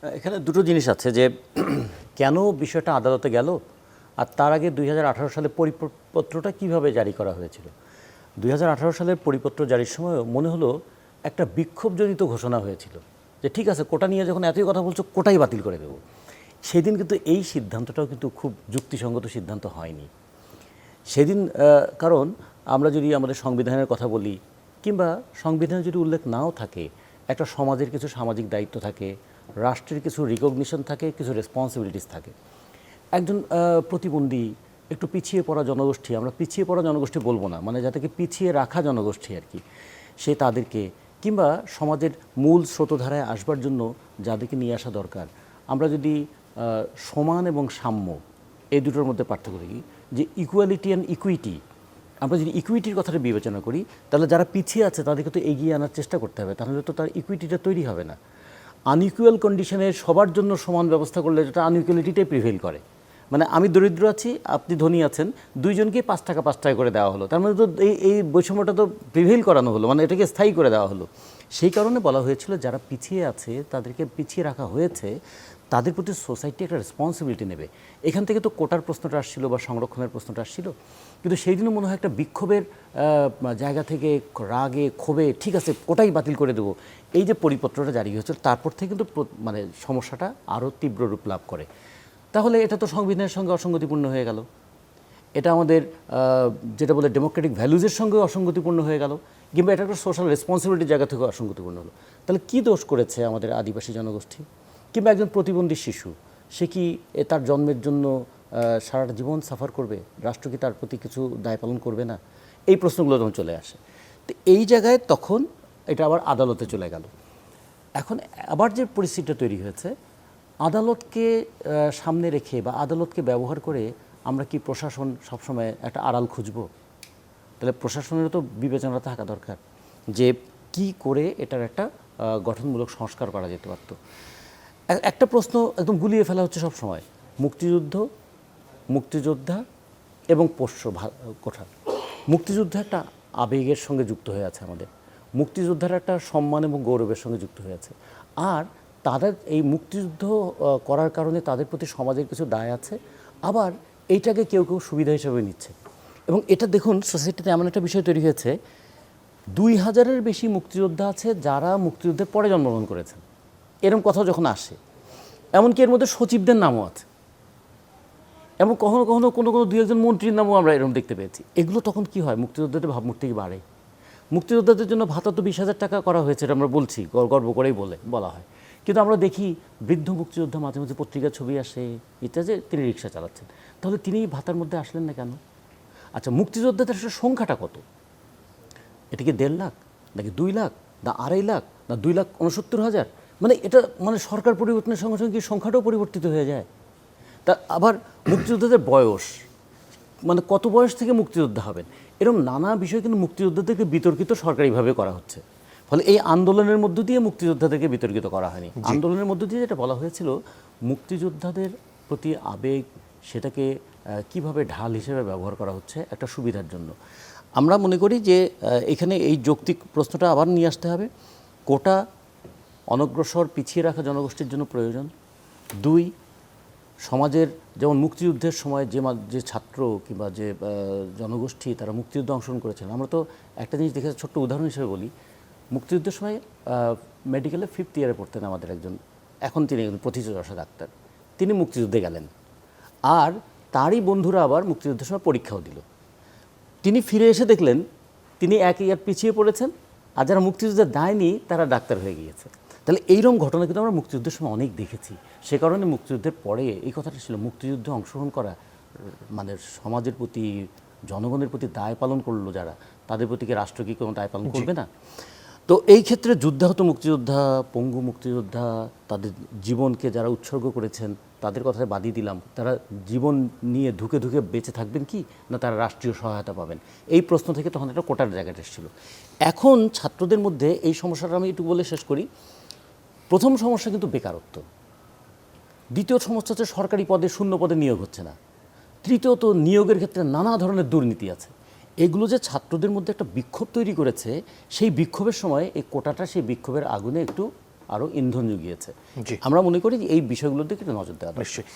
এখানে দুটো জিনিস আছে যে কেন বিষয়টা আদালতে গেল আর তার আগে 2018 সালে পরিপত্রটা কিভাবে জারি করা হয়েছিল। 2018 সালের পরিপত্র জারির সময় মনে হলো একটা বিক্ষোভজনিত ঘোষণা হয়েছিল যে ঠিক আছে কোটা নিয়ে যখন এতই কথা বলছো কোটাই বাতিল করে দেবো। সেদিন কিন্তু এই সিদ্ধান্তটাও কিন্তু খুব যুক্তিসঙ্গত সিদ্ধান্ত হয়নি সেদিন। কারণ আমরা যদি আমাদের সংবিধানের কথা বলি কিংবা সংবিধানে যদি উল্লেখ নাও থাকে, একটা সমাজের কিছু সামাজিক দায়িত্ব থাকে, রাষ্ট্রের কিছু রিকগনিশন থাকে, কিছু রেসপন্সিবিলিটিস থাকে। একজন প্রতিবন্ধী, একটু পিছিয়ে পড়া জনগোষ্ঠী, আমরা পিছিয়ে পড়া জনগোষ্ঠী বলবো না, মানে যাদেরকে পিছিয়ে রাখা জনগোষ্ঠী আর কি, সে তাদেরকে কিংবা সমাজের মূল স্রোতধারায় আসবার জন্য যাদেরকে নিয়ে আসা দরকার, আমরা যদি সমান এবং সাম্য এই দুটোর মধ্যে পার্থক্য দেখি, যে ইকুয়ালিটি অ্যান্ড ইকুইটি, আমরা যদি ইকুইটির কথাটা বিবেচনা করি তাহলে যারা পিছিয়ে আছে তাদেরকে তো এগিয়ে আনার চেষ্টা করতে হবে, তাহলে তো তার ইকুইটিটা তৈরি হবে না। আনইকুয়াল কন্ডিশনে সবার জন্য সমান ব্যবস্থা করলে যেটা আনইকুয়ালিটিটাই প্রিভেল করে, মানে আমি দরিদ্র আছি আপনি ধনী আছেন, দুইজনকে 5 টাকা 5 টাকা করে দেওয়া হলো, তার মানে তো এই বৈষম্যটা তো প্রিভেল করানো হলো, মানে এটাকে স্থায়ী করে দেওয়া হলো। সেই কারণে বলা হয়েছিল যারা পিছিয়ে আছে তাদেরকে পিছিয়ে রাখা হয়েছে, তাদের প্রতি সোসাইটি একটা রেসপন্সিবিলিটি নেবে। এখান থেকে তো কোটার প্রশ্নটা আসছিল বা সংরক্ষণের প্রশ্নটা আসছিল, কিন্তু সেই দিনও মনে হয় একটা বিক্ষোভের জায়গা থেকে রাগে ক্ষোভে ঠিক আছে কোটাই বাতিল করে দেবো, এই যে পরিপত্রটা জারি হয়েছিল তারপর থেকে কিন্তু মানে সমস্যাটা আরও তীব্র রূপ লাভ করে। তাহলে এটা তো সংবিধানের সঙ্গে অসঙ্গতিপূর্ণ হয়ে গেল, এটা আমাদের যেটা বলে ডেমোক্রেটিক ভ্যালুজের সঙ্গে অসঙ্গতিপূর্ণ হয়ে গেল, কিংবা এটা একটা সোশ্যাল রেসপন্সিবিলিটির জায়গা থেকে অসঙ্গতিপূর্ণ হলো। তাহলে কী দোষ করেছে আমাদের আদিবাসী জনগোষ্ঠী কিংবা একজন প্রতিবন্ধী শিশু, সে কি তার জন্মের জন্য সারাটা জীবন সাফার করবে? রাষ্ট্র কি তার প্রতি কিছু দায় পালন করবে না? এই প্রশ্নগুলো যখন চলে আসে, তো এই জায়গায় তখন এটা আবার আদালতে চলে গেল। এখন আবার যে পরিস্থিতিটা তৈরি হয়েছে, আদালতকে সামনে রেখে বা আদালতকে ব্যবহার করে আমরা কি প্রশাসন সবসময় একটা আড়াল খুঁজব? তাহলে প্রশাসনেরও তো বিবেচনা থাকা দরকার যে কি করে এটার একটা গঠনমূলক সংস্কার করা যেতে পারত। একটা প্রশ্ন একদম গুলিয়ে ফেলা হচ্ছে সব সময়, মুক্তিযোদ্ধা এবং পোষ্য কোঠা। মুক্তিযুদ্ধ একটা আবেগের সঙ্গে যুক্ত হয়ে আছে আমাদের, মুক্তিযোদ্ধার একটা সম্মান এবং গৌরবের সঙ্গে যুক্ত হয়ে আছে, আর তাদের এই মুক্তিযুদ্ধ করার কারণে তাদের প্রতি সমাজের কিছু দায় আছে, আবার এইটাকে কেউ কেউ সুবিধা হিসেবে নিচ্ছে। এবং এটা দেখুন সোসাইটিতে এমন একটা বিষয় তৈরি হয়েছে, 2000-এর বেশি মুক্তিযোদ্ধা আছে যারা মুক্তিযুদ্ধের পরে জন্মগ্রহণ করেছেন, এরকম কথা যখন আসে, এমনকি এর মধ্যে সচিবদের নামও আছে, এবং কখনো কখনো কোনো কোনো 2-1 মন্ত্রীর নামও আমরা এরকম দেখতে পেয়েছি। এগুলো তখন কি হয়, মুক্তিযোদ্ধাদের ভাবমূর্তি কি বাড়ে? মুক্তিযোদ্ধাদের জন্য ভাতা তো 20,000 টাকা করা হয়েছে, এটা আমরা বলছি গর্ব করেই বলা হয়, কিন্তু আমরা দেখি বৃদ্ধ মুক্তিযোদ্ধা মাঝে মাঝে পত্রিকার ছবি আসে এটা যে তিনি রিক্সা চালাচ্ছেন, তাহলে তিনি ভাতার মধ্যে আসলেন না কেন? আচ্ছা, মুক্তিযোদ্ধাদের আসলে সংখ্যাটা কত? এটা কি 1.5 লাখ নাকি 2 লাখ না 2.5 লাখ না 2,69,000? মানে এটা মানে সরকার পরিবর্তনের সঙ্গে সঙ্গে কি সংখ্যাটাও পরিবর্তিত হয়ে যায়? তা আবার মুক্তিযোদ্ধাদের বয়স, মানে কত বয়স থেকে মুক্তিযোদ্ধা হবেন, এরকম নানা বিষয় কিন্তু মুক্তিযোদ্ধাদেরকে বিতর্কিত সরকারিভাবে করা হচ্ছে। ফলে এই আন্দোলনের মধ্য দিয়ে মুক্তিযোদ্ধাদেরকে বিতর্কিত করা হয়নি, আন্দোলনের মধ্য দিয়ে যেটা বলা হয়েছিল মুক্তিযোদ্ধাদের প্রতি আবেগ, সেটাকে কিভাবে ঢাল হিসেবে ব্যবহার করা হচ্ছে একটা সুবিধার জন্য। আমরা মনে করি যে এখানে এই যৌক্তিক প্রশ্নটা আবার নিয়ে আসতে হবে। কোটা অনগ্রসর পিছিয়ে রাখা জনগোষ্ঠীর জন্য প্রয়োজন। 2, সমাজের যেমন মুক্তিযুদ্ধের সময় যে ছাত্র কিংবা যে জনগোষ্ঠী তারা মুক্তিযুদ্ধে অংশগ্রহণ করেছেন, আমরা তো একটা জিনিস দেখে ছোট্ট উদাহরণ হিসেবে বলি, মুক্তিযুদ্ধের সময় মেডিকেলে 5th ইয়ারে পড়তেন আমাদের একজন, এখন তিনি একজন প্রথিতযশা ডাক্তার, তিনি মুক্তিযুদ্ধে গেলেন, আর তারই বন্ধুরা আবার মুক্তিযুদ্ধের সময় পরীক্ষাও দিল। তিনি ফিরে এসে দেখলেন তিনি 1 ইয়ার পিছিয়ে পড়েছেন, আর যারা মুক্তিযুদ্ধে দেয়নি তারা ডাক্তার হয়ে গিয়েছে। তাহলে এইরকম ঘটনা কিন্তু আমরা মুক্তিযুদ্ধের সময় অনেক দেখেছি। সে কারণে মুক্তিযুদ্ধের পরে এই কথাটা ছিল মুক্তিযুদ্ধে অংশগ্রহণ করা মানে সমাজের প্রতি জনগণের প্রতি দায় পালন করলো যারা, তাদের প্রতি কি রাষ্ট্র কি কোনো দায় পালন করবে না? তো এই ক্ষেত্রে যুদ্ধাহত মুক্তিযোদ্ধা, পঙ্গু মুক্তিযোদ্ধা, তাদের জীবনকে যারা উৎসর্গ করেছেন তাদের কথায় বাদই দিলাম, তারা জীবন নিয়ে ধুকে ধুকে বেঁচে থাকবেন কি না তারা রাষ্ট্রীয় সহায়তা পাবেন, এই প্রশ্ন থেকে তখন একটা কোটার জায়গাটা এসেছিল। এখন ছাত্রদের মধ্যে এই সমস্যাটা আমি একটু বলে শেষ করি। প্রথম সমস্যা কিন্তু বেকারত্ব, দ্বিতীয় সমস্যা হচ্ছে সরকারি পদে শূন্য পদে নিয়োগ হচ্ছে না, তৃতীয়ত নিয়োগের ক্ষেত্রে নানা ধরনের দুর্নীতি আছে। এগুলো যে ছাত্রদের মধ্যে একটা বিক্ষোভ তৈরি করেছে, সেই বিক্ষোভের সময় এই কোটাটা সেই বিক্ষোভের আগুনে একটু আরও ইন্ধন জুগিয়েছে। জি। আমরা মনে করি যে এই বিষয়গুলোর দিকে একটু নজর দেওয়া দরকার। নিশ্চয়ই।